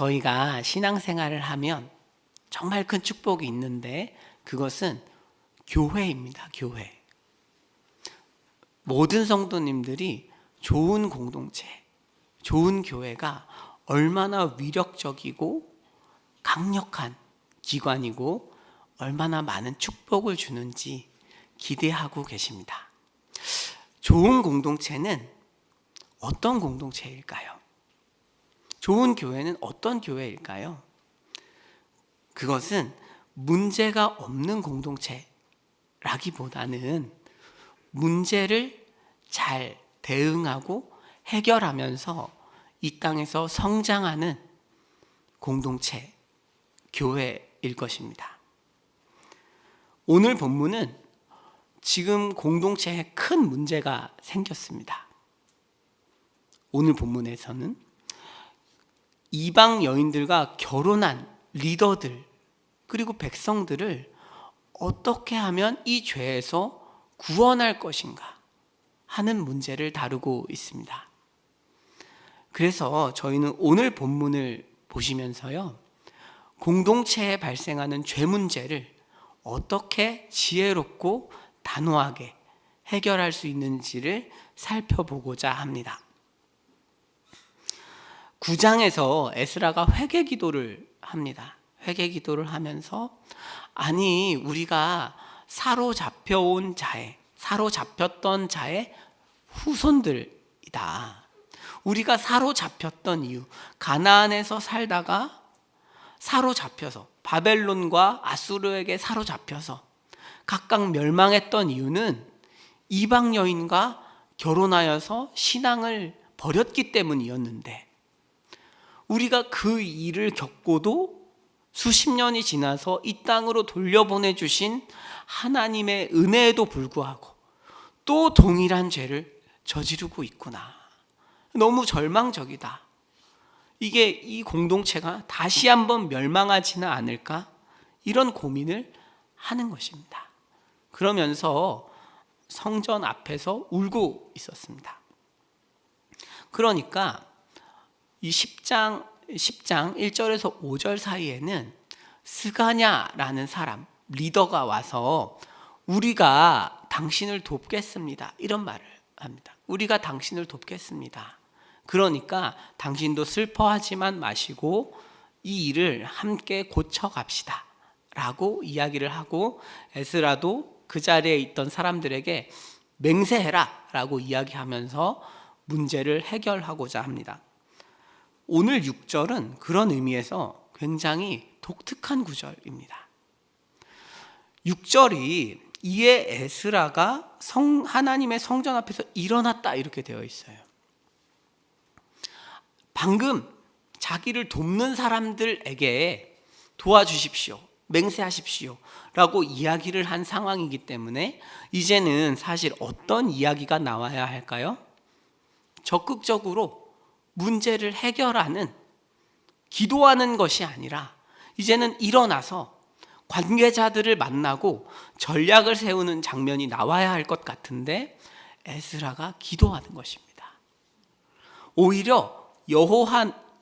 저희가 신앙생활을 하면 정말 큰 축복이 있는데 그것은 교회입니다. 교회. 모든 성도님들이 좋은 공동체, 좋은 교회가 얼마나 위력적이고 강력한 기관이고 얼마나 많은 축복을 주는지 기대하고 계십니다. 좋은 공동체는 어떤 공동체일까요? 좋은 교회는 어떤 교회일까요? 그것은 문제가 없는 공동체라기보다는 문제를 잘 대응하고 해결하면서 이 땅에서 성장하는 공동체, 교회일 것입니다. 오늘 본문은 지금 공동체에 큰 문제가 생겼습니다. 오늘 본문에서는 이방 여인들과 결혼한 리더들 그리고 백성들을 어떻게 하면 이 죄에서 구원할 것인가 하는 문제를 다루고 있습니다. 그래서 저희는 오늘 본문을 보시면서요, 공동체에 발생하는 죄 문제를 어떻게 지혜롭고 단호하게 해결할 수 있는지를 살펴보고자 합니다. 9장에서 에스라가 회개 기도를 합니다. 회개 기도를 하면서 아니 우리가 사로잡혔던 자의 후손들이다. 우리가 사로잡혔던 이유, 가나안에서 살다가 사로잡혀서 바벨론과 아수르에게 사로잡혀서 각각 멸망했던 이유는 이방 여인과 결혼하여서 신앙을 버렸기 때문이었는데 우리가 그 일을 겪고도 수십 년이 지나서 이 땅으로 돌려보내 주신 하나님의 은혜에도 불구하고 또 동일한 죄를 저지르고 있구나. 너무 절망적이다. 이게 이 공동체가 다시 한번 멸망하지는 않을까? 이런 고민을 하는 것입니다. 그러면서 성전 앞에서 울고 있었습니다. 그러니까 이 10장 1절에서 5절 사이에는 스가냐라는 사람, 리더가 와서 우리가 당신을 돕겠습니다. 이런 말을 합니다. 우리가 당신을 돕겠습니다. 그러니까 당신도 슬퍼하지만 마시고 이 일을 함께 고쳐갑시다 라고 이야기를 하고 에스라도 그 자리에 있던 사람들에게 맹세해라 라고 이야기하면서 문제를 해결하고자 합니다. 오늘 6절은 그런 의미에서 굉장히 독특한 구절입니다. 6절이 이에 에스라가 하나님의 성전 앞에서 일어났다 이렇게 되어 있어요. 방금 자기를 돕는 사람들에게 도와주십시오, 맹세하십시오 라고 이야기를 한 상황이기 때문에 이제는 사실 어떤 이야기가 나와야 할까요? 적극적으로 문제를 해결하는, 기도하는 것이 아니라 이제는 일어나서 관계자들을 만나고 전략을 세우는 장면이 나와야 할 것 같은데 에스라가 기도하는 것입니다. 오히려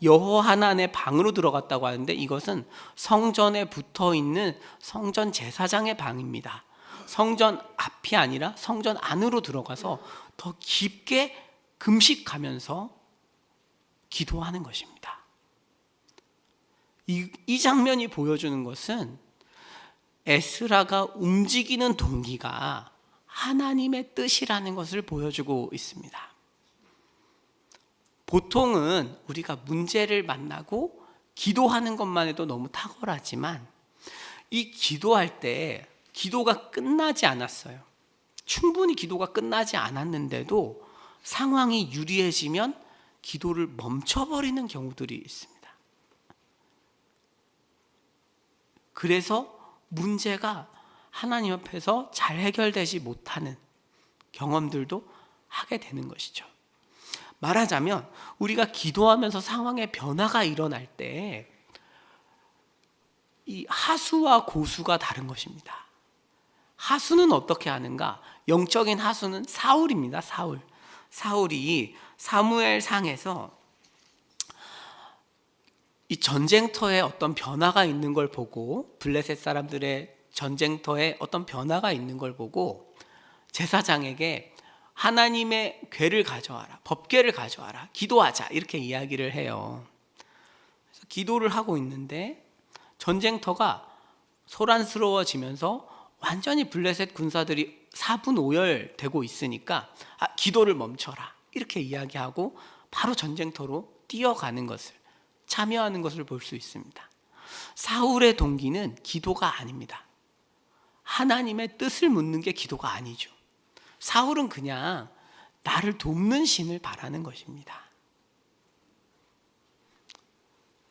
여호하난의 방으로 들어갔다고 하는데 이것은 성전에 붙어있는 성전 제사장의 방입니다. 성전 앞이 아니라 성전 안으로 들어가서 더 깊게 금식하면서 기도하는 것입니다. 이 장면이 보여주는 것은 에스라가 움직이는 동기가 하나님의 뜻이라는 것을 보여주고 있습니다. 보통은 우리가 문제를 만나고 기도하는 것만 해도 너무 탁월하지만 이 기도할 때 기도가 끝나지 않았어요. 충분히 기도가 끝나지 않았는데도 상황이 유리해지면 기도를 멈춰버리는 경우들이 있습니다. 그래서 문제가 하나님 앞에서 잘 해결되지 못하는 경험들도 하게 되는 것이죠. 말하자면 우리가 기도하면서 상황의 변화가 일어날 때 이 하수와 고수가 다른 것입니다. 하수는 어떻게 하는가? 영적인 하수는 사울입니다. 사울이 사무엘상에서 이 전쟁터에 어떤 변화가 있는 걸 보고, 블레셋 사람들의 전쟁터에 어떤 변화가 있는 걸 보고 제사장에게 하나님의 궤를 가져와라, 법궤를 가져와라, 기도하자, 이렇게 이야기를 해요. 그래서 기도를 하고 있는데 전쟁터가 소란스러워지면서 완전히 블레셋 군사들이 사분오열되고 있으니까 기도를 멈춰라, 이렇게 이야기하고 바로 전쟁터로 뛰어가는 것을, 참여하는 것을 볼 수 있습니다. 사울의 동기는 기도가 아닙니다. 하나님의 뜻을 묻는 게 기도가 아니죠. 사울은 그냥 나를 돕는 신을 바라는 것입니다.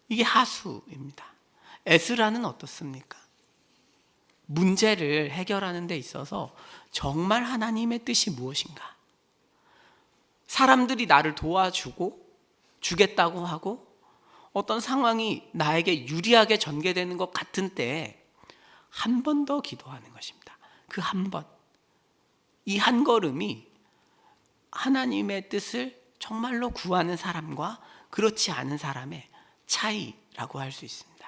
이게 하수입니다. 에스라는 어떻습니까? 문제를 해결하는 데 있어서 정말 하나님의 뜻이 무엇인가? 사람들이 나를 도와주고 주겠다고 하고 어떤 상황이 나에게 유리하게 전개되는 것 같은 때에 한 번 더 기도하는 것입니다. 그 한 번, 이 한 걸음이 하나님의 뜻을 정말로 구하는 사람과 그렇지 않은 사람의 차이라고 할 수 있습니다.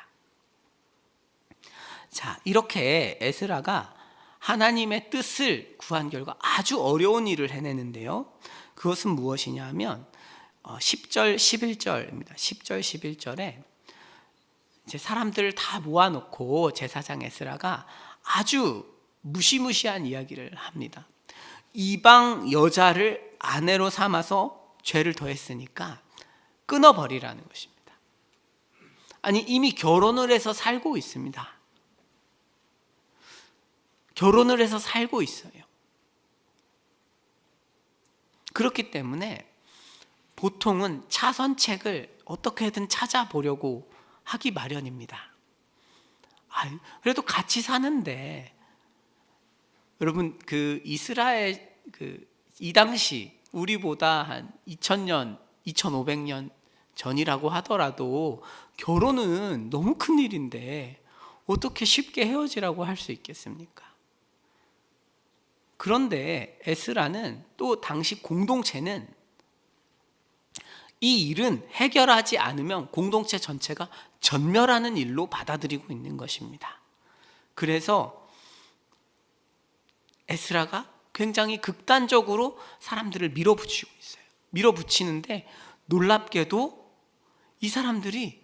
자, 이렇게 에스라가 하나님의 뜻을 구한 결과 아주 어려운 일을 해내는데요. 그것은 무엇이냐 하면 10절, 11절입니다. 10절, 11절에 이제 사람들을 다 모아놓고 제사장 에스라가 아주 무시무시한 이야기를 합니다. 이방 여자를 아내로 삼아서 죄를 더했으니까 끊어버리라는 것입니다. 아니, 이미 결혼을 해서 살고 있습니다. 결혼을 해서 살고 있어요. 그렇기 때문에 보통은 차선책을 어떻게든 찾아보려고 하기 마련입니다. 그래도 같이 사는데, 여러분, 그 이스라엘 이 당시 우리보다 한 2000년, 2500년 전이라고 하더라도 결혼은 너무 큰 일인데 어떻게 쉽게 헤어지라고 할 수 있겠습니까? 그런데 에스라는 또 당시 공동체는 이 일은 해결하지 않으면 공동체 전체가 전멸하는 일로 받아들이고 있는 것입니다. 그래서 에스라가 굉장히 극단적으로 사람들을 밀어붙이고 있어요. 밀어붙이는데 놀랍게도 이 사람들이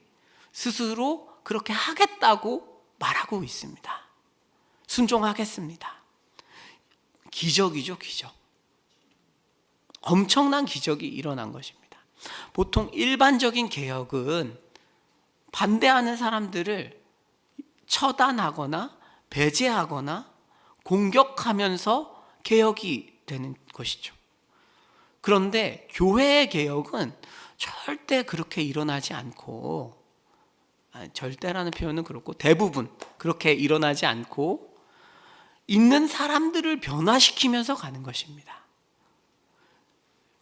스스로 그렇게 하겠다고 말하고 있습니다. 순종하겠습니다. 기적이죠, 기적. 엄청난 기적이 일어난 것입니다. 보통 일반적인 개혁은 반대하는 사람들을 처단하거나 배제하거나 공격하면서 개혁이 되는 것이죠. 그런데 교회의 개혁은 절대 그렇게 일어나지 않고, 절대라는 표현은 그렇고 대부분 그렇게 일어나지 않고 있는 사람들을 변화시키면서 가는 것입니다.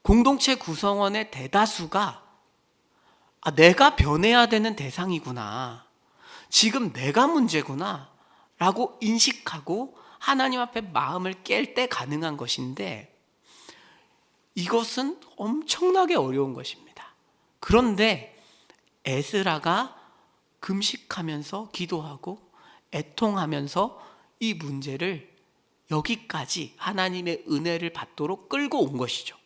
공동체 구성원의 대다수가 내가 변해야 되는 대상이구나, 지금 내가 문제구나 라고 인식하고 하나님 앞에 마음을 깰 때 가능한 것인데, 이것은 엄청나게 어려운 것입니다. 그런데 에스라가 금식하면서 기도하고 애통하면서 이 문제를 여기까지 하나님의 은혜를 받도록 끌고 온 것이죠.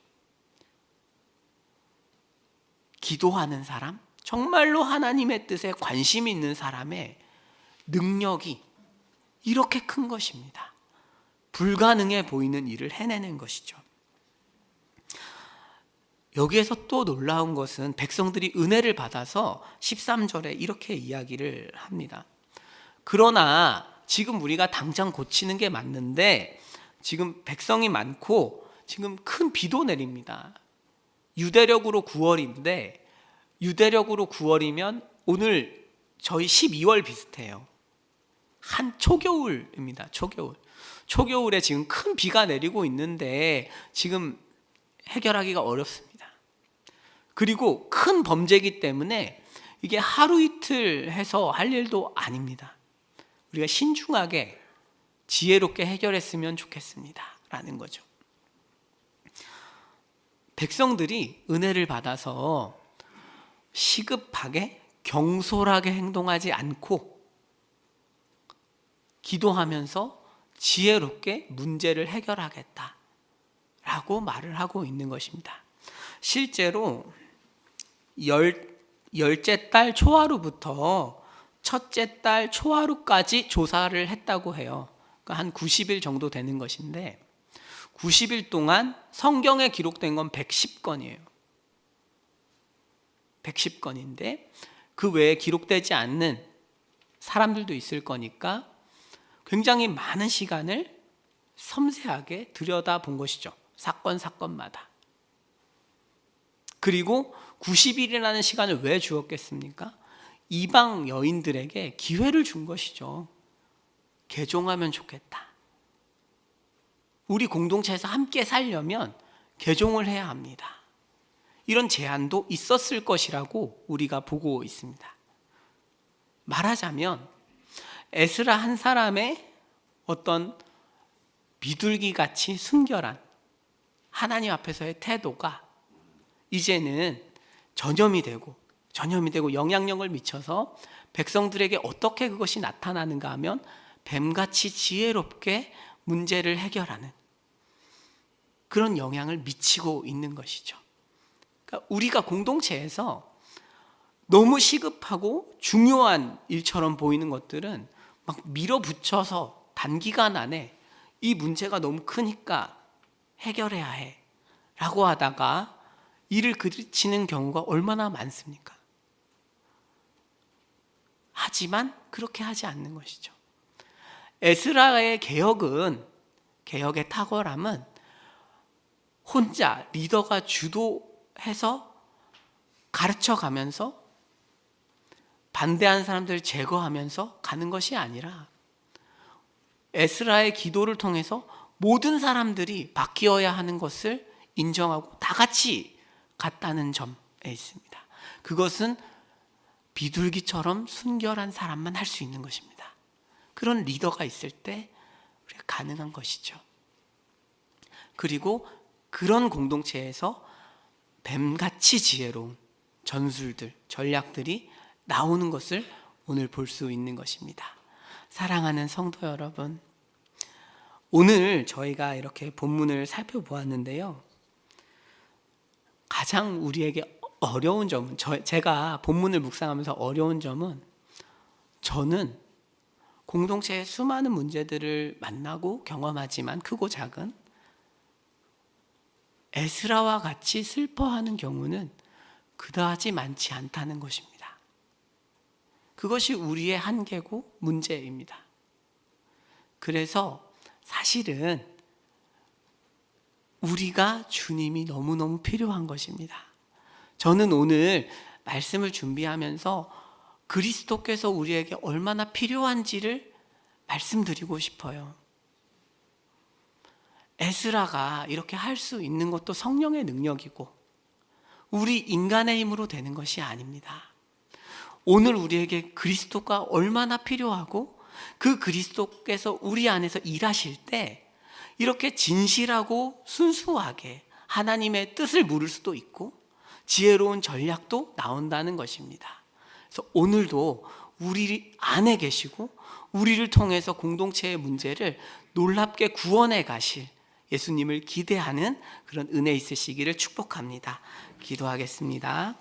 기도하는 사람, 정말로 하나님의 뜻에 관심이 있는 사람의 능력이 이렇게 큰 것입니다. 불가능해 보이는 일을 해내는 것이죠. 여기에서 또 놀라운 것은 백성들이 은혜를 받아서 13절에 이렇게 이야기를 합니다. 그러나 지금 우리가 당장 고치는 게 맞는데 지금 백성이 많고 지금 큰 비도 내립니다. 유대력으로 9월인데, 유대력으로 9월이면 오늘 저희 12월 비슷해요. 한 초겨울입니다. 초겨울에 지금 큰 비가 내리고 있는데 지금 해결하기가 어렵습니다. 그리고 큰 범죄이기 때문에 이게 하루 이틀 해서 할 일도 아닙니다. 우리가 신중하게 지혜롭게 해결했으면 좋겠습니다 라는 거죠. 백성들이 은혜를 받아서 시급하게 경솔하게 행동하지 않고 기도하면서 지혜롭게 문제를 해결하겠다라고 말을 하고 있는 것입니다. 실제로 열째 달 초하루부터 첫째 달 초하루까지 조사를 했다고 해요. 그러니까 한 90일 정도 되는 것인데 90일 동안 성경에 기록된 건 110건이에요. 110건인데 그 외에 기록되지 않는 사람들도 있을 거니까 굉장히 많은 시간을 섬세하게 들여다본 것이죠. 사건마다. 그리고 90일이라는 시간을 왜 주었겠습니까? 이방 여인들에게 기회를 준 것이죠. 개종하면 좋겠다. 우리 공동체에서 함께 살려면 개종을 해야 합니다. 이런 제안도 있었을 것이라고 우리가 보고 있습니다. 말하자면 에스라 한 사람의 어떤 비둘기같이 순결한 하나님 앞에서의 태도가 이제는 전염이 되고 영향력을 미쳐서 백성들에게 어떻게 그것이 나타나는가 하면 뱀같이 지혜롭게 문제를 해결하는 그런 영향을 미치고 있는 것이죠. 그러니까 우리가 공동체에서 너무 시급하고 중요한 일처럼 보이는 것들은 막 밀어붙여서 단기간 안에 이 문제가 너무 크니까 해결해야 해 라고 하다가 일을 그치는 경우가 얼마나 많습니까? 하지만 그렇게 하지 않는 것이죠. 에스라의 개혁의 탁월함은 혼자 리더가 주도해서 가르쳐가면서 반대하는 사람들을 제거하면서 가는 것이 아니라 에스라의 기도를 통해서 모든 사람들이 바뀌어야 하는 것을 인정하고 다 같이 갔다는 점에 있습니다. 그것은 비둘기처럼 순결한 사람만 할 수 있는 것입니다. 그런 리더가 있을 때 우리가 가능한 것이죠. 그리고 그런 공동체에서 뱀같이 지혜로운 전술들, 전략들이 나오는 것을 오늘 볼 수 있는 것입니다. 사랑하는 성도 여러분, 오늘 저희가 이렇게 본문을 살펴보았는데요. 가장 우리에게 어려운 점은, 제가 본문을 묵상하면서 어려운 점은, 저는 공동체의 수많은 문제들을 만나고 경험하지만 크고 작은 에스라와 같이 슬퍼하는 경우는 그다지 많지 않다는 것입니다. 그것이 우리의 한계고 문제입니다. 그래서 사실은 우리가 주님이 너무너무 필요한 것입니다. 저는 오늘 말씀을 준비하면서 그리스도께서 우리에게 얼마나 필요한지를 말씀드리고 싶어요. 에스라가 이렇게 할 수 있는 것도 성령의 능력이고 우리 인간의 힘으로 되는 것이 아닙니다. 오늘 우리에게 그리스도가 얼마나 필요하고 그 그리스도께서 우리 안에서 일하실 때 이렇게 진실하고 순수하게 하나님의 뜻을 물을 수도 있고 지혜로운 전략도 나온다는 것입니다. 그래서 오늘도 우리 안에 계시고 우리를 통해서 공동체의 문제를 놀랍게 구원해 가실 예수님을 기대하는 그런 은혜 있으시기를 축복합니다. 기도하겠습니다.